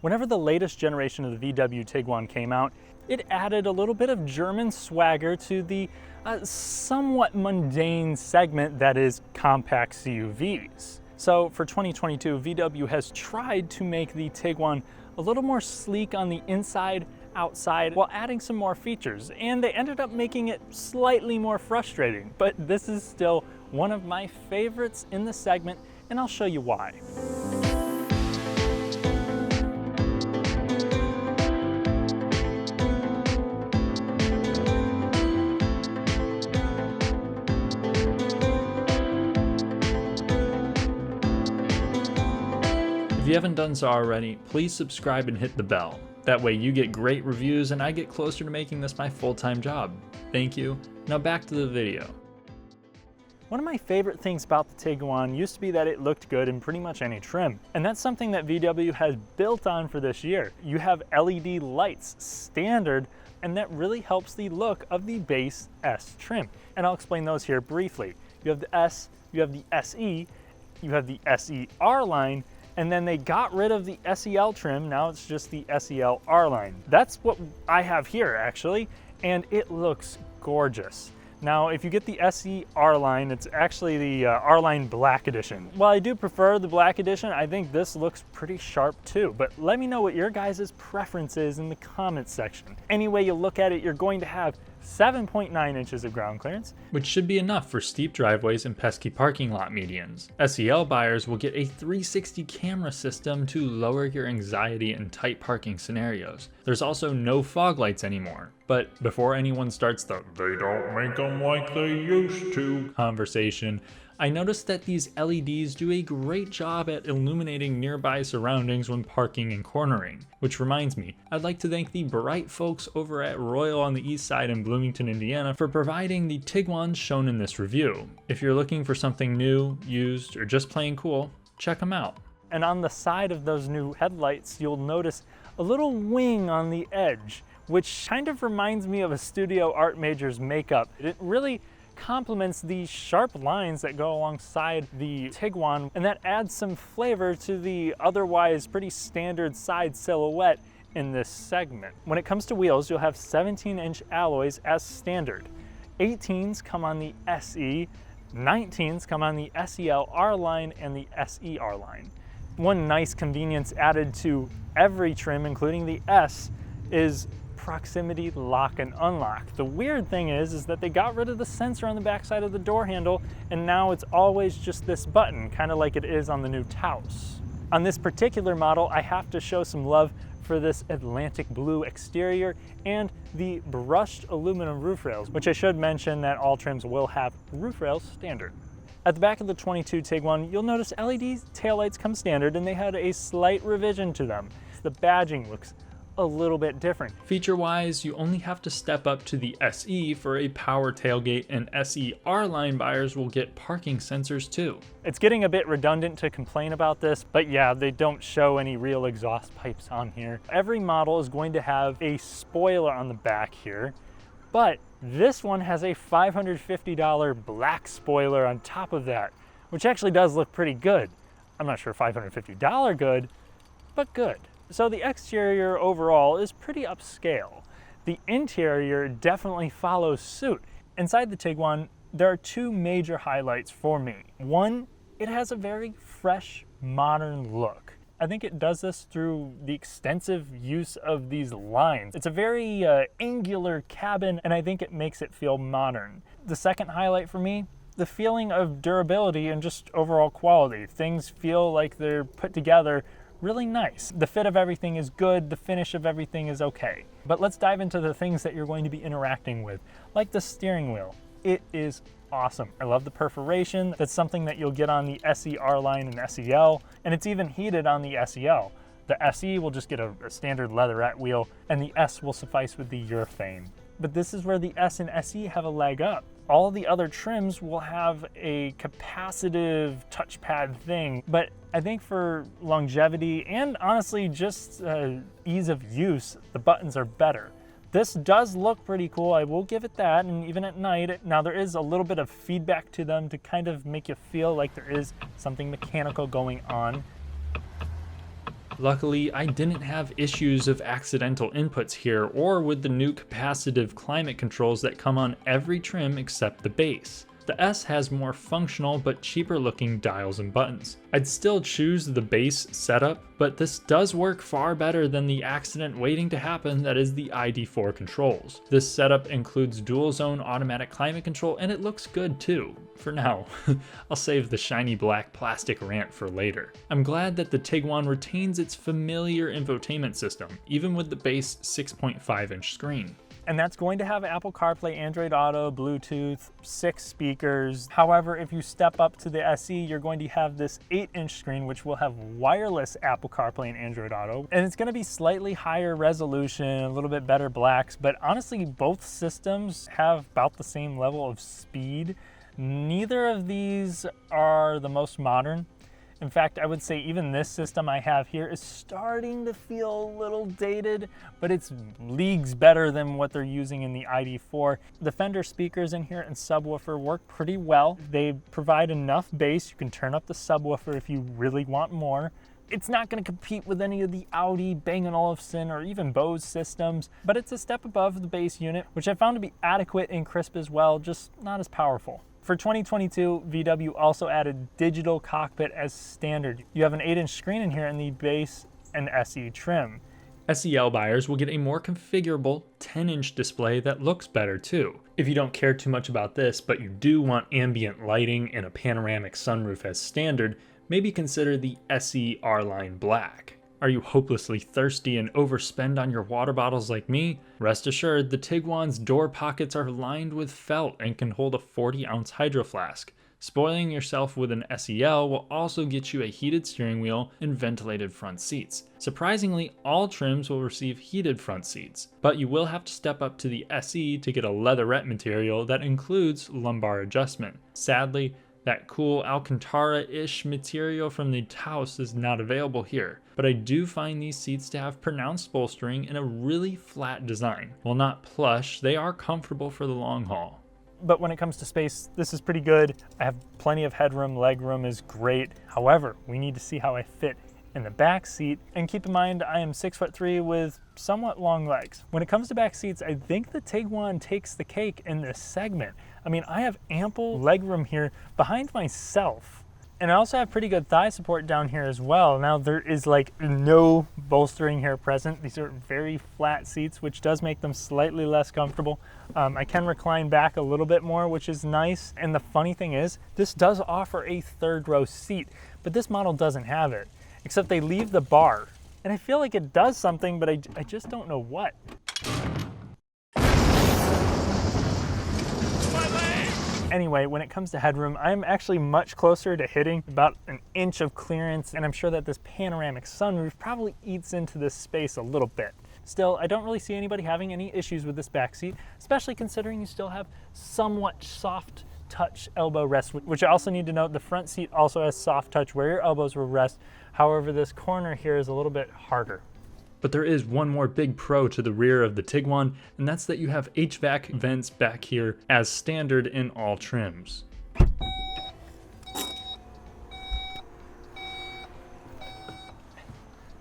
Whenever the latest generation of the VW Tiguan came out, it added a little bit of German swagger to the somewhat mundane segment that is compact CUVs. So for 2022, VW has tried to make the Tiguan a little more sleek on the inside, outside, while adding some more features, and they ended up making it slightly more frustrating, but this is still one of my favorites in the segment, and I'll show you why. If you haven't done so already, please subscribe and hit the bell. That way you get great reviews and I get closer to making this my full-time job. Thank you. Now back to the video. One of my favorite things about the Tiguan used to be that it looked good in pretty much any trim. And that's something that VW has built on for this year. You have LED lights standard, and that really helps the look of the base S trim. And I'll explain those here briefly. You have the S, you have the SE, you have the SE R line, and then they got rid of the SEL trim. Now it's just the SEL R line. That's what I have here actually, and it looks gorgeous. Now, if you get the SE R line, it's actually the R line Black Edition. While I do prefer the Black Edition, I think this looks pretty sharp too, but let me know what your guys' preference is in the comments section. Any way you look at it, you're going to have 7.9 inches of ground clearance, which should be enough for steep driveways and pesky parking lot medians. SEL buyers will get a 360 camera system to lower your anxiety in tight parking scenarios. There's also no fog lights anymore. But before anyone starts the "they don't make them like they used to" conversation, I noticed that these LEDs do a great job at illuminating nearby surroundings when parking and cornering. Which reminds me, I'd like to thank the bright folks over at Royal on the Eastside in Bloomington, Indiana for providing the Tiguans shown in this review. If you're looking for something new, used, or just plain cool, check them out. And on the side of those new headlights, you'll notice a little wing on the edge, which kind of reminds me of a studio art major's makeup. It really complements the sharp lines that go alongside the Tiguan, and that adds some flavor to the otherwise pretty standard side silhouette in this segment. When it comes to wheels, you'll have 17-inch alloys as standard. 18s come on the SE, 19s come on the SEL R line and the SE R line. One nice convenience added to every trim, including the S, is proximity lock and unlock. The weird thing is that they got rid of the sensor on the backside of the door handle, and now it's always just this button, kind of like it is on the new Taos. On this particular model, I have to show some love for this Atlantic blue exterior and the brushed aluminum roof rails, which I should mention that all trims will have roof rails standard. At the back of the 22 Tiguan, you'll notice LED taillights come standard, and they had a slight revision to them. The badging looks a little bit different. Feature-wise, you only have to step up to the SE for a power tailgate, and SE R line buyers will get parking sensors too. It's getting a bit redundant to complain about this, but yeah, they don't show any real exhaust pipes on here. Every model is going to have a spoiler on the back here, but this one has a $550 black spoiler on top of that, which actually does look pretty good. I'm not sure $550 good, but good. So the exterior overall is pretty upscale. The interior definitely follows suit. Inside the Tiguan, there are two major highlights for me. One, it has a very fresh, modern look. I think it does this through the extensive use of these lines. It's a very angular cabin, and I think it makes it feel modern. The second highlight for me, the feeling of durability and just overall quality. Things feel like they're put together really nice. The fit of everything is good, the finish of everything is okay. But let's dive into the things that you're going to be interacting with, like the steering wheel. It is awesome. I love the perforation. That's something that you'll get on the SE R line and SEL, and it's even heated on the SEL. The SE will just get a standard leatherette wheel, and the S will suffice with the urethane. But this is where the S and SE have a leg up. All the other trims will have a capacitive touchpad thing, but I think for longevity and honestly just ease of use, the buttons are better. This does look pretty cool, I will give it that, and even at night, now there is a little bit of feedback to them to kind of make you feel like there is something mechanical going on. Luckily, I didn't have issues of accidental inputs here or with the new capacitive climate controls that come on every trim except the base. The S has more functional but cheaper looking dials and buttons. I'd still choose the base setup, but this does work far better than the accident waiting to happen that is the ID4 controls. This setup includes dual zone automatic climate control and it looks good too, for now. I'll save the shiny black plastic rant for later. I'm glad that the Tiguan retains its familiar infotainment system, even with the base 6.5-inch screen. And that's going to have Apple CarPlay, Android Auto, Bluetooth, 6 speakers. However, if you step up to the SE, you're going to have this 8-inch screen, which will have wireless Apple CarPlay and Android Auto. And it's going to be slightly higher resolution, a little bit better blacks, but honestly, both systems have about the same level of speed. Neither of these are the most modern. In fact, I would say even this system I have here is starting to feel a little dated, but it's leagues better than what they're using in the ID4. The Fender speakers in here and subwoofer work pretty well. They provide enough bass. You can turn up the subwoofer if you really want more. It's not going to compete with any of the Audi, Bang & Olufsen, or even Bose systems, but it's a step above the base unit, which I found to be adequate and crisp as well, just not as powerful. For 2022, VW also added digital cockpit as standard. You have an 8-inch screen in here in the base and SE trim. SEL buyers will get a more configurable 10-inch display that looks better too. If you don't care too much about this, but you do want ambient lighting and a panoramic sunroof as standard, maybe consider the SE R-Line Black. Are you hopelessly thirsty and overspend on your water bottles like me? Rest assured, the Tiguan's door pockets are lined with felt and can hold a 40-ounce hydro flask. Spoiling yourself with an SEL will also get you a heated steering wheel and ventilated front seats. Surprisingly, all trims will receive heated front seats, but you will have to step up to the SE to get a leatherette material that includes lumbar adjustment. Sadly, that cool Alcantara-ish material from the Taos is not available here, but I do find these seats to have pronounced bolstering and a really flat design. While not plush, they are comfortable for the long haul. But when it comes to space, this is pretty good. I have plenty of headroom, legroom is great. However, we need to see how I fit in the back seat, and keep in mind I am 6'3" with somewhat long legs. When it comes to back seats, I think the Tiguan takes the cake in this segment. I mean, I have ample legroom here behind myself, and I also have pretty good thigh support down here as well. Now there is like no bolstering here present. These are very flat seats, which does make them slightly less comfortable. I can recline back a little bit more, which is nice. And the funny thing is, this does offer a third row seat, but this model doesn't have it. Except they leave the bar. And I feel like it does something, but I just don't know what. Anyway, when it comes to headroom, I'm actually much closer to hitting about an inch of clearance, and I'm sure that this panoramic sunroof probably eats into this space a little bit. Still, I don't really see anybody having any issues with this back seat, especially considering you still have somewhat soft touch elbow rest, which I also need to note, the front seat also has soft touch where your elbows will rest. However, this corner here is a little bit harder. But there is one more big pro to the rear of the Tiguan, and that's that you have HVAC vents back here as standard in all trims.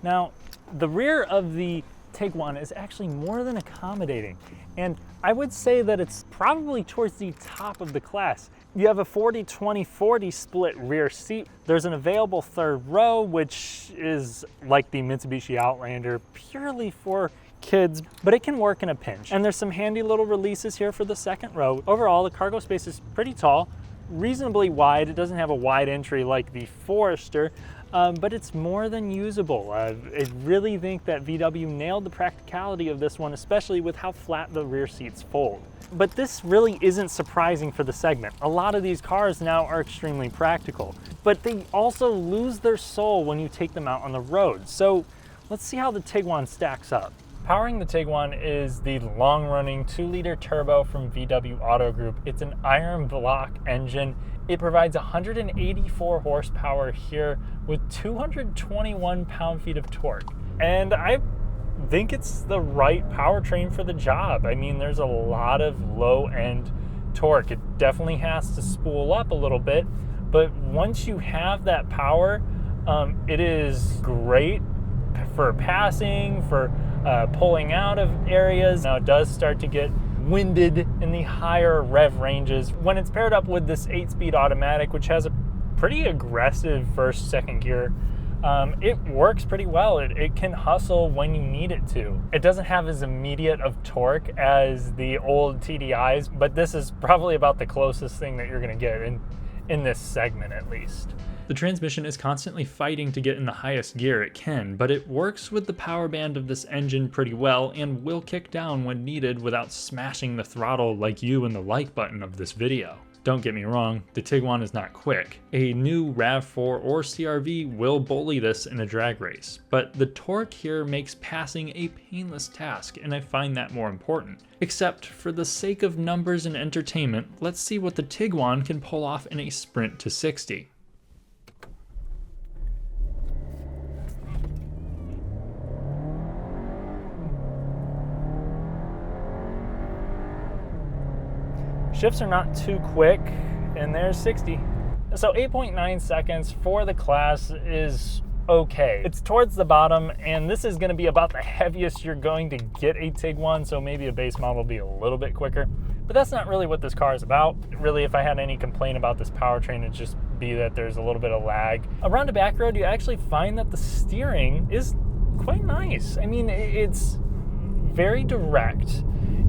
Now, the rear of the Tiguan is actually more than accommodating, and I would say that it's probably towards the top of the class. You have a 40-20-40 split rear seat. There's an available third row, which is like the Mitsubishi Outlander, purely for kids, but it can work in a pinch. And there's some handy little releases here for the second row. Overall, the cargo space is pretty tall, reasonably wide. It doesn't have a wide entry like the Forester, but it's more than usable. I really think that VW nailed the practicality of this one, especially with how flat the rear seats fold. But this really isn't surprising for the segment. A lot of these cars now are extremely practical, but they also lose their soul when you take them out on the road. So let's see how the Tiguan stacks up. Powering the Tiguan is the long-running 2-liter turbo from VW Auto Group. It's an iron block engine. It provides 184 horsepower here with 221 pound-feet of torque. And I think it's the right powertrain for the job. I mean, there's a lot of low-end torque. It definitely has to spool up a little bit, but once you have that power, it is great for passing, for pulling out of areas. Now it does start to get winded in the higher rev ranges when it's paired up with this 8-speed automatic, which has a pretty aggressive first, second gear. It works pretty well. It can hustle when you need it to. It doesn't have as immediate of torque as the old TDIs, but this is probably about the closest thing that you're going to get in this segment at least. The transmission is constantly fighting to get in the highest gear it can, but it works with the power band of this engine pretty well and will kick down when needed without smashing the throttle like you in the like button of this video. Don't get me wrong, the Tiguan is not quick. A new RAV4 or CR-V will bully this in a drag race, but the torque here makes passing a painless task, and I find that more important. Except for the sake of numbers and entertainment, let's see what the Tiguan can pull off in a sprint to 60. Shifts are not too quick, and there's 60. So 8.9 seconds for the class is okay. It's towards the bottom, and this is going to be about the heaviest you're going to get a Tiguan, so maybe a base model will be a little bit quicker. But that's not really what this car is about. Really, if I had any complaint about this powertrain, it'd just be that there's a little bit of lag. Around a back road, you actually find that the steering is quite nice. I mean, it's very direct,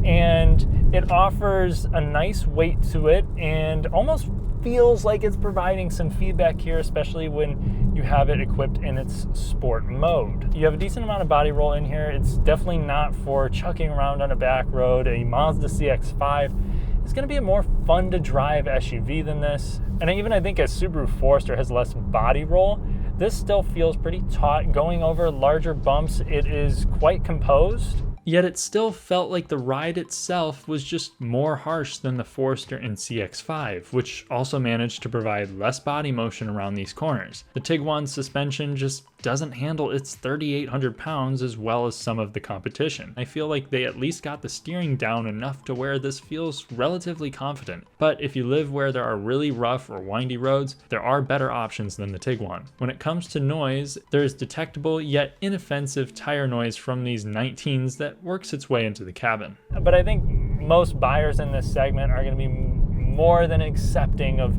and it offers a nice weight to it and almost feels like it's providing some feedback here, especially when you have it equipped in its sport mode. You have a decent amount of body roll in here. It's definitely not for chucking around on a back road. A Mazda CX-5 is going to be a more fun to drive SUV than this. And I think a Subaru Forester has less body roll. This still feels pretty taut. Going over larger bumps, it is quite composed. Yet it still felt like the ride itself was just more harsh than the Forester and CX-5, which also managed to provide less body motion around these corners. The Tiguan's suspension just doesn't handle its 3,800 pounds as well as some of the competition. I feel like they at least got the steering down enough to where this feels relatively confident. But if you live where there are really rough or windy roads, there are better options than the Tiguan. When it comes to noise, there is detectable yet inoffensive tire noise from these 19s that works its way into the cabin. But I think most buyers in this segment are going to be more than accepting of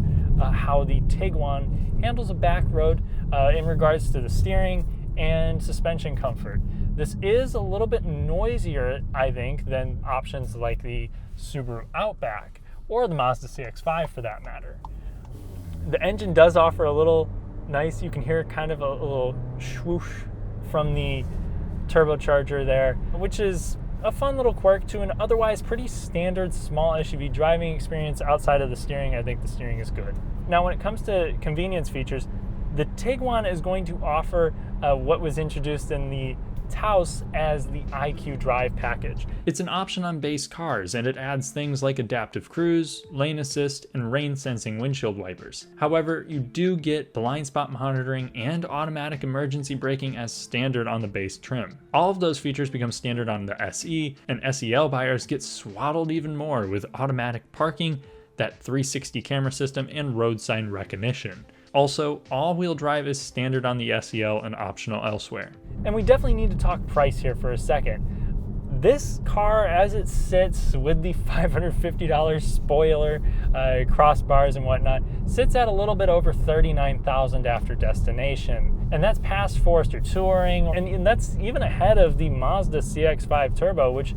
how the Tiguan handles a back road in regards to the steering and suspension comfort. This is a little bit noisier, I think, than options like the Subaru Outback or the Mazda CX-5 for that matter. The engine does offer a little nice, you can hear kind of a little swoosh from the turbocharger there, which is a fun little quirk to an otherwise pretty standard small SUV driving experience. Outside of the steering, I think the steering is good. Now, when it comes to convenience features, the Tiguan is going to offer what was introduced in the Taos as the IQ Drive package. It's an option on base cars, and it adds things like adaptive cruise, lane assist, and rain sensing windshield wipers. However, you do get blind spot monitoring and automatic emergency braking as standard on the base trim. All of those features become standard on the SE, and SEL buyers get swaddled even more with automatic parking, that 360 camera system, and road sign recognition. Also, all-wheel drive is standard on the SEL and optional elsewhere. And we definitely need to talk price here for a second. This car, as it sits with the $550 spoiler, crossbars and whatnot, sits at a little bit over $39,000 after destination. And that's past Forester Touring, and that's even ahead of the Mazda CX-5 Turbo, which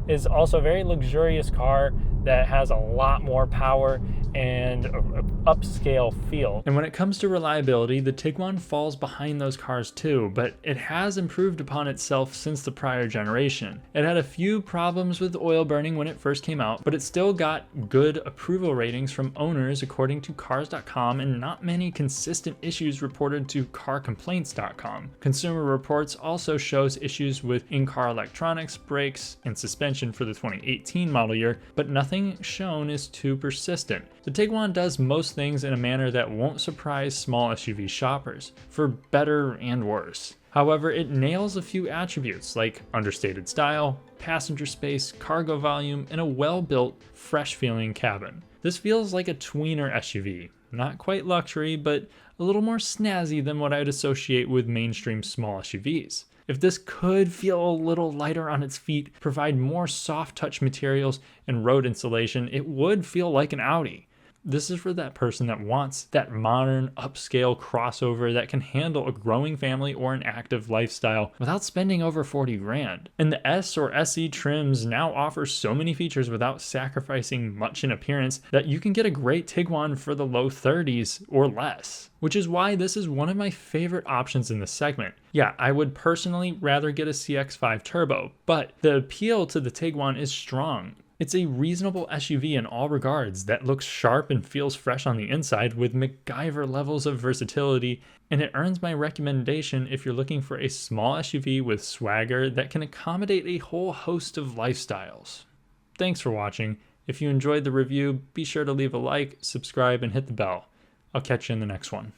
is also a very luxurious car that has a lot more power and an upscale feel. And when it comes to reliability, the Tiguan falls behind those cars too, but it has improved upon itself since the prior generation. It had a few problems with oil burning when it first came out, but it still got good approval ratings from owners according to Cars.com, and not many consistent issues reported to CarComplaints.com. Consumer Reports also shows issues with in-car electronics, brakes, and suspension for the 2018 model year, but nothing shown is too persistent. The Tiguan does most things in a manner that won't surprise small SUV shoppers, for better and worse. However, it nails a few attributes like understated style, passenger space, cargo volume, and a well-built, fresh-feeling cabin. This feels like a tweener SUV. Not quite luxury, but a little more snazzy than what I'd associate with mainstream small SUVs. If this could feel a little lighter on its feet, provide more soft touch materials and road insulation, it would feel like an Audi. This is for that person that wants that modern, upscale crossover that can handle a growing family or an active lifestyle without spending over 40 grand. And the S or SE trims now offer so many features without sacrificing much in appearance that you can get a great Tiguan for the low 30s or less. Which is why this is one of my favorite options in this segment. Yeah, I would personally rather get a CX-5 Turbo, but the appeal to the Tiguan is strong. It's a reasonable SUV in all regards that looks sharp and feels fresh on the inside with MacGyver levels of versatility, and it earns my recommendation if you're looking for a small SUV with swagger that can accommodate a whole host of lifestyles. Thanks for watching. If you enjoyed the review, be sure to leave a like, subscribe, and hit the bell. I'll catch you in the next one.